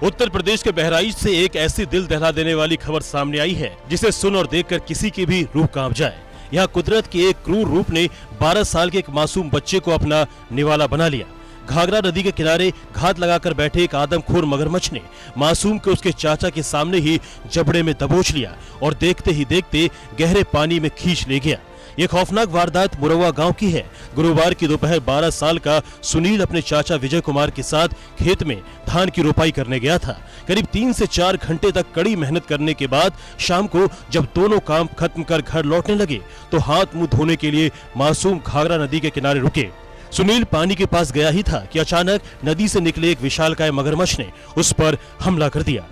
उत्तर प्रदेश के बहराइच से एक ऐसी दिल दहला देने वाली खबर सामने आई है जिसे सुन और देखकर किसी की भी रूह कांप जाए। यहाँ कुदरत के एक क्रूर रूप ने 12 साल के एक मासूम बच्चे को अपना निवाला बना लिया। घाघरा नदी के किनारे घात लगाकर बैठे एक आदमखोर मगरमच्छ ने मासूम को उसके चाचा के सामने ही जबड़े में दबोच लिया और देखते ही देखते गहरे पानी में खींच ले गया। ये खौफनाक वारदात मुरौवा गांव की है। गुरुवार की दोपहर 12 साल का सुनील अपने चाचा विजय कुमार के साथ खेत में धान की रोपाई करने गया था। करीब 3 से 4 घंटे तक कड़ी मेहनत करने के बाद शाम को जब दोनों काम खत्म कर घर लौटने लगे तो हाथ मुंह धोने के लिए मासूम घाघरा नदी के किनारे रुके। सुनील पानी के पास गया ही था कि अचानक नदी से निकले एक विशालकाय मगरमच्छ ने उस पर हमला कर दिया।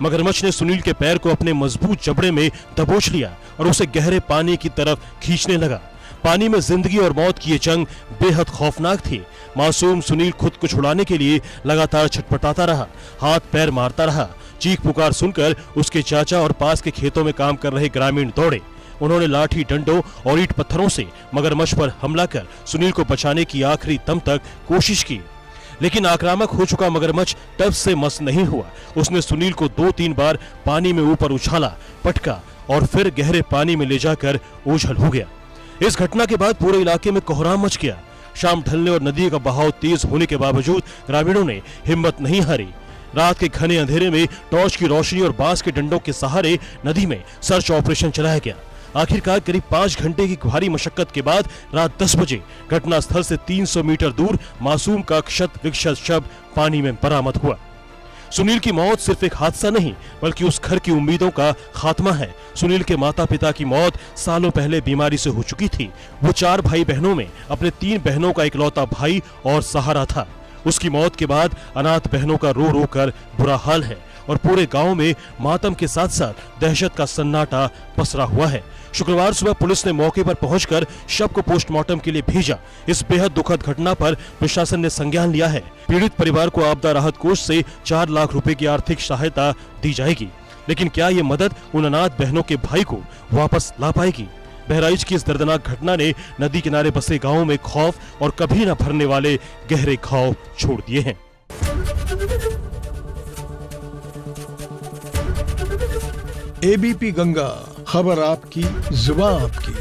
मगरमच्छ ने सुनील के पैर को अपने मजबूत जबड़े में दबोच लिया और उसे गहरे पानी की तरफ खींचने लगा। पानी में जिंदगी और मौत की ये जंग बेहद खौफनाक थी। मासूम सुनील खुद को छुड़ाने के लिए लगातार छटपटाता रहा, हाथ पैर मारता रहा। चीख पुकार सुनकर उसके चाचा और पास के खेतों में काम कर रहे ग्रामीण दौड़े। उन्होंने लाठी डंडों और ईंट पत्थरों से मगरमच्छ पर हमला कर सुनील को बचाने की आखिरी दम तक कोशिश की, लेकिन आक्रामक हो चुका मगरमच्छ तब से मस नहीं हुआ। उसने सुनील को 2-3 बार पानी में ऊपर उछाला, पटका और फिर गहरे पानी में ले जाकर ओझल हो गया। इस घटना के बाद पूरे इलाके में कोहराम मच गया। शाम ढलने और नदी का बहाव तेज होने के बावजूद ग्रामीणों ने हिम्मत नहीं हारी। रात के घने अंधेरे में टॉर्च की रोशनी और बांस के डंडों के सहारे नदी में सर्च ऑपरेशन चलाया गया। आखिरकार करीब 5 घंटे की भारी मशक्कत के बाद रात 10 बजे घटनास्थल से 300 मीटर दूर मासूम का क्षत विक्षत शव पानी में बरामद हुआ। सुनील की मौत सिर्फ एक हादसा नहीं बल्कि उस घर की उम्मीदों का खात्मा है। सुनील के माता पिता की मौत सालों पहले बीमारी से हो चुकी थी। वो 4 भाई बहनों में अपने 3 बहनों का इकलौता भाई और सहारा था। उसकी मौत के बाद अनाथ बहनों का रो रो कर बुरा हाल है और पूरे गांव में मातम के साथ साथ दहशत का सन्नाटा पसरा हुआ है। शुक्रवार सुबह पुलिस ने मौके पर पहुंचकर शव को पोस्टमार्टम के लिए भेजा। इस बेहद दुखद घटना पर प्रशासन ने संज्ञान लिया है। पीड़ित परिवार को आपदा राहत कोष से 4 लाख रुपए की आर्थिक सहायता दी जाएगी, लेकिन क्या ये मदद उन अनाथ बहनों के भाई को वापस ला पाएगी? बहराइच की इस दर्दनाक घटना ने नदी किनारे बसे गाँवों में खौफ और कभी न भरने वाले गहरे घाव छोड़ दिए हैं। एबीपी गंगा, खबर आपकी, जुबान आपकी।